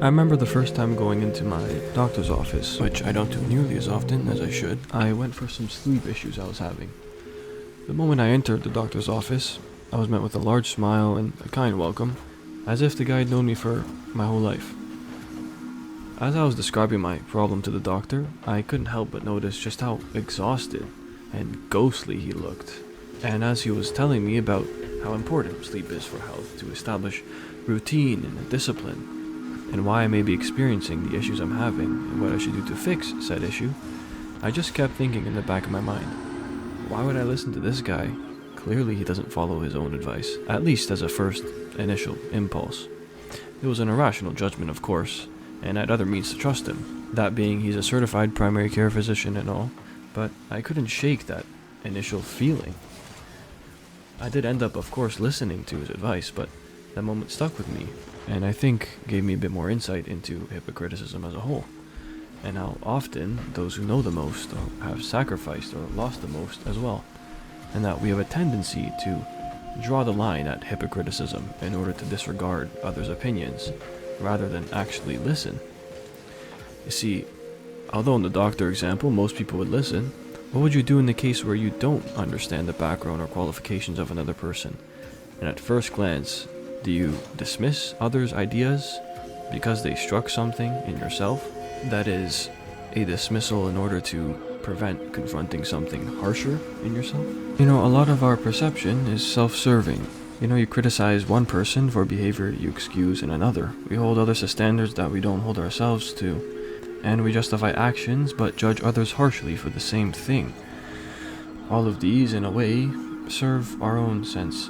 I remember the first time going into my doctor's office, which I don't do nearly as often as I should. I went for some sleep issues I was having. The moment I entered the doctor's office, I was met with a large smile and a kind welcome, as if the guy had known me for my whole life. As I was describing my problem to the doctor, I couldn't help but notice just how exhausted and ghostly he looked. And as he was telling me about how important sleep is for health, to establish routine and discipline, and why I may be experiencing the issues I'm having, and what I should do to fix said issue, I just kept thinking in the back of my mind, why would I listen to this guy? Clearly he doesn't follow his own advice, at least as a first initial impulse. It was an irrational judgment, of course, and I had other means to trust him, that being he's a certified primary care physician and all, but I couldn't shake that initial feeling. I did end up, of course, listening to his advice, but that moment stuck with me, and I think gave me a bit more insight into hypocriticism as a whole, and how often those who know the most have sacrificed or lost the most as well, and that we have a tendency to draw the line at hypocriticism in order to disregard others' opinions, rather than actually listen. You see, although in the doctor example most people would listen, what would you do in the case where you don't understand the background or qualifications of another person, and at first glance, do you dismiss others' ideas because they struck something in yourself? That is, a dismissal in order to prevent confronting something harsher in yourself? A lot of our perception is self-serving. You criticize one person for behavior you excuse in another. We hold others to standards that we don't hold ourselves to. And we justify actions but judge others harshly for the same thing. All of these, in a way, serve our own sense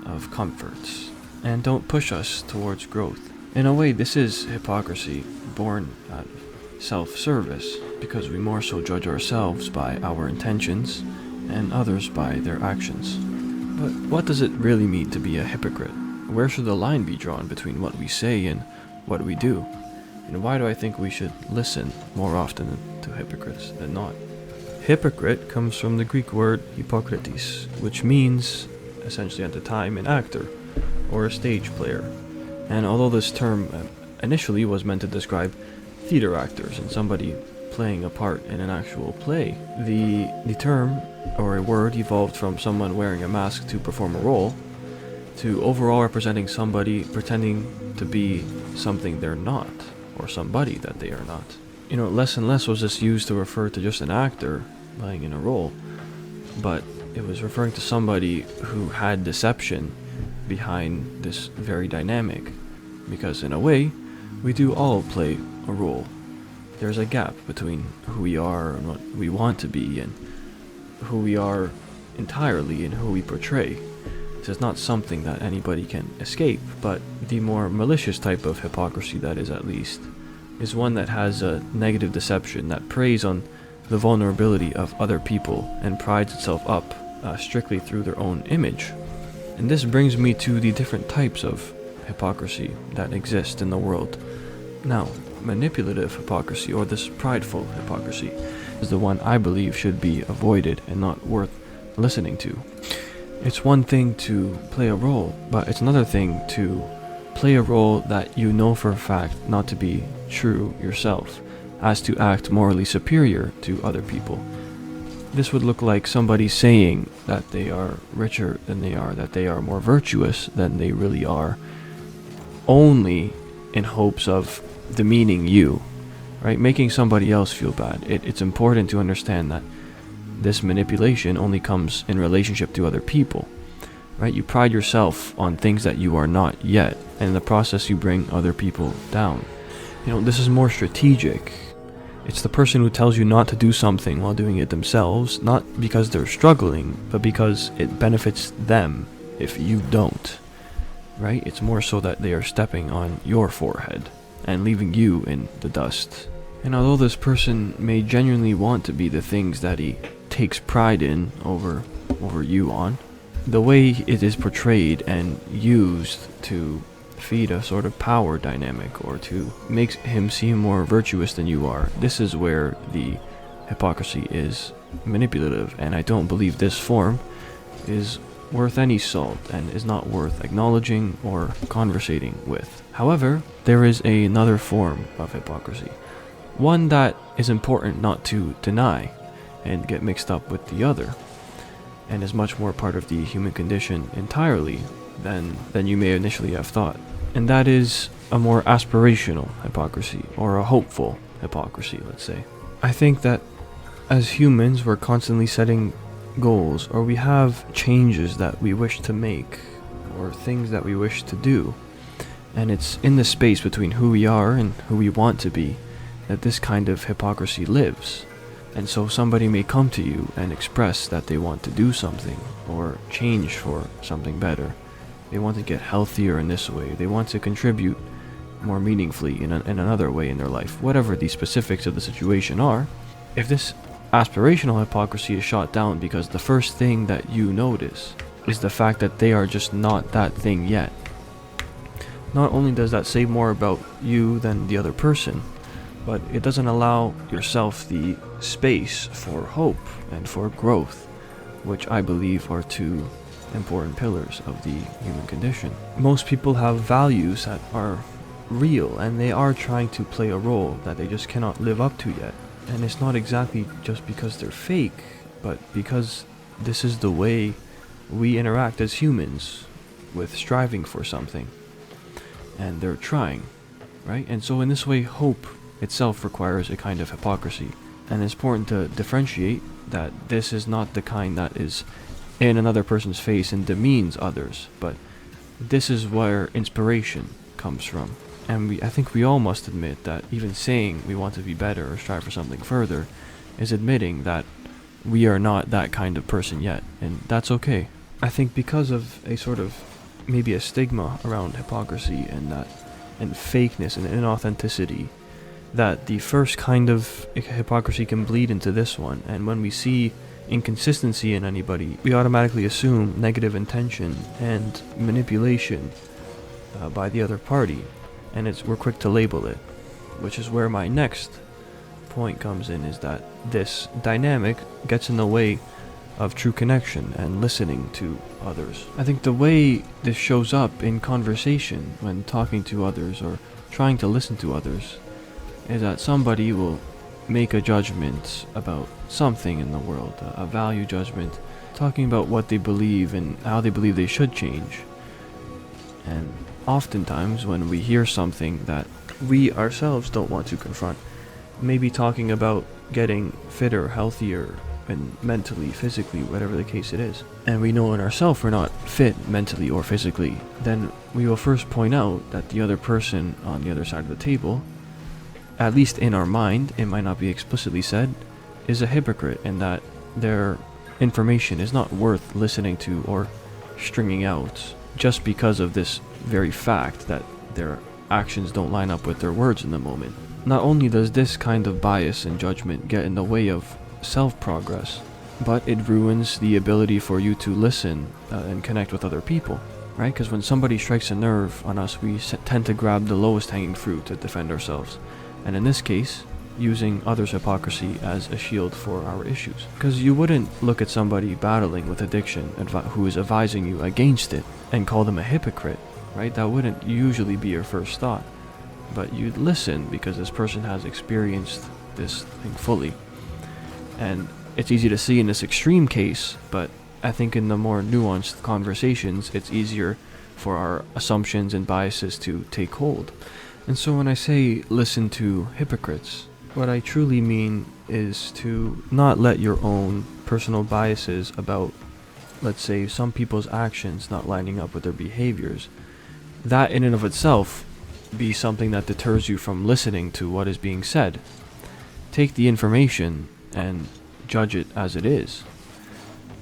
of comforts and don't push us towards growth. In a way, this is hypocrisy born out of self-service, because we more so judge ourselves by our intentions and others by their actions. But what does it really mean to be a hypocrite? Where should the line be drawn between what we say and what we do? And why do I think we should listen more often to hypocrites than not? Hypocrite comes from the Greek word hypocrites, which means, essentially at the time, an actor or a stage player. And although this term initially was meant to describe theater actors and somebody playing a part in an actual play, the term or a word evolved from someone wearing a mask to perform a role to overall representing somebody pretending to be something they're not, or somebody that they are not. Less and less was this used to refer to just an actor playing in a role, but it was referring to somebody who had deception behind this very dynamic, because in a way, we do all play a role. There's a gap between who we are and what we want to be, and who we are entirely and who we portray. This is not something that anybody can escape, but the more malicious type of hypocrisy, that is at least, is one that has a negative deception that preys on the vulnerability of other people and prides itself up strictly through their own image. And this brings me to the different types of hypocrisy that exist in the world. Now, manipulative hypocrisy, or this prideful hypocrisy, is the one I believe should be avoided and not worth listening to. It's one thing to play a role, but it's another thing to play a role that you know for a fact not to be true yourself, as to act morally superior to other people. This would look like somebody saying that they are richer than they are, that they are more virtuous than they really are, only in hopes of demeaning you, right? Making somebody else feel bad. It's important to understand that this manipulation only comes in relationship to other people, right? You pride yourself on things that you are not yet, and in the process you bring other people down. This is more strategic. It's the person who tells you not to do something while doing it themselves, not because they're struggling, but because it benefits them if you don't, right? It's more so that they are stepping on your forehead and leaving you in the dust. And although this person may genuinely want to be the things that he takes pride in over you on, the way it is portrayed and used to feed a sort of power dynamic or to make him seem more virtuous than you are, this is where the hypocrisy is manipulative, and I don't believe this form is worth any salt and is not worth acknowledging or conversating with. However, there is another form of hypocrisy, one that is important not to deny and get mixed up with the other, and is much more part of the human condition entirely than you may initially have thought. And that is a more aspirational hypocrisy, or a hopeful hypocrisy, let's say. I think that as humans, we're constantly setting goals, or we have changes that we wish to make, or things that we wish to do. And it's in the space between who we are and who we want to be that this kind of hypocrisy lives. And so somebody may come to you and express that they want to do something, or change for something better. They want to get healthier in this way. They want to contribute more meaningfully in another way in their life. Whatever the specifics of the situation are, if this aspirational hypocrisy is shot down because the first thing that you notice is the fact that they are just not that thing yet, not only does that say more about you than the other person, but it doesn't allow yourself the space for hope and for growth, which I believe are two important pillars of the human condition. Most people have values that are real, and they are trying to play a role that they just cannot live up to yet. And it's not exactly just because they're fake, but because this is the way we interact as humans with striving for something. And they're trying, right? And so in this way, hope itself requires a kind of hypocrisy. And it's important to differentiate that this is not the kind that is in another person's face and demeans others, but this is where inspiration comes from. And I think we all must admit that even saying we want to be better or strive for something further is admitting that we are not that kind of person yet, and that's okay. I think because of a sort of maybe a stigma around hypocrisy and fakeness and inauthenticity, that the first kind of hypocrisy can bleed into this one. And when we see inconsistency in anybody, we automatically assume negative intention and manipulation by the other party, and we're quick to label it, which is where my next point comes in, is that this dynamic gets in the way of true connection and listening to others. I think the way this shows up in conversation when talking to others or trying to listen to others is that somebody will make a judgment about something in the world, a value judgment, talking about what they believe and how they believe they should change. And oftentimes when we hear something that we ourselves don't want to confront, maybe talking about getting fitter, healthier, and mentally, physically, whatever the case it is, and we know in ourselves we're not fit mentally or physically, then we will first point out that the other person on the other side of the table, at least in our mind, it might not be explicitly said, is a hypocrite, and that their information is not worth listening to or stringing out just because of this very fact that their actions don't line up with their words in the moment. Not only does this kind of bias and judgment get in the way of self-progress, but it ruins the ability for you to listen and connect with other people, right? Because when somebody strikes a nerve on us, we tend to grab the lowest hanging fruit to defend ourselves. And in this case, using others' hypocrisy as a shield for our issues. Because you wouldn't look at somebody battling with addiction who is advising you against it and call them a hypocrite, right? That wouldn't usually be your first thought. But you'd listen because this person has experienced this thing fully. And it's easy to see in this extreme case, but I think in the more nuanced conversations, it's easier for our assumptions and biases to take hold. And so when I say listen to hypocrites, what I truly mean is to not let your own personal biases about, let's say, some people's actions not lining up with their behaviors, that in and of itself be something that deters you from listening to what is being said. Take the information and judge it as it is.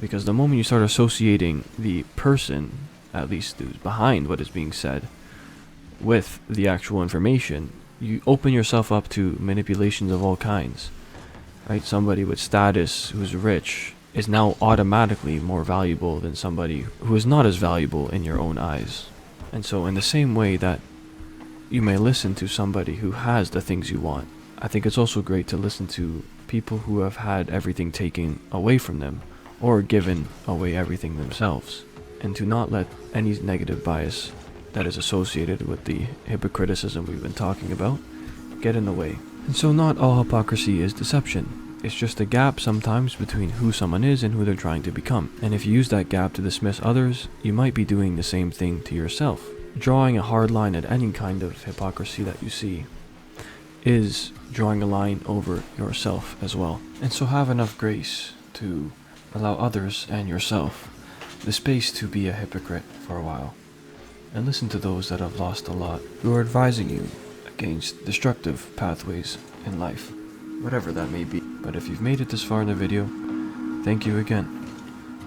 Because the moment you start associating the person, at least who's behind what is being said, with the actual information, you open yourself up to manipulations of all kinds. Right? Somebody with status who's rich is now automatically more valuable than somebody who is not as valuable in your own eyes. And so in the same way that you may listen to somebody who has the things you want, I think it's also great to listen to people who have had everything taken away from them, or given away everything themselves. and to not let any negative bias that is associated with the hypocriticism we've been talking about get in the way. And so not all hypocrisy is deception. It's just a gap sometimes between who someone is and who they're trying to become. And if you use that gap to dismiss others, you might be doing the same thing to yourself. Drawing a hard line at any kind of hypocrisy that you see is drawing a line over yourself as well. And so have enough grace to allow others and yourself the space to be a hypocrite for a while. And listen to those that have lost a lot, who are advising you against destructive pathways in life, whatever that may be. But if you've made it this far in the video, thank you again.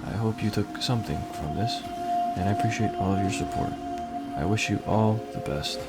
I hope you took something from this, and I appreciate all of your support. I wish you all the best.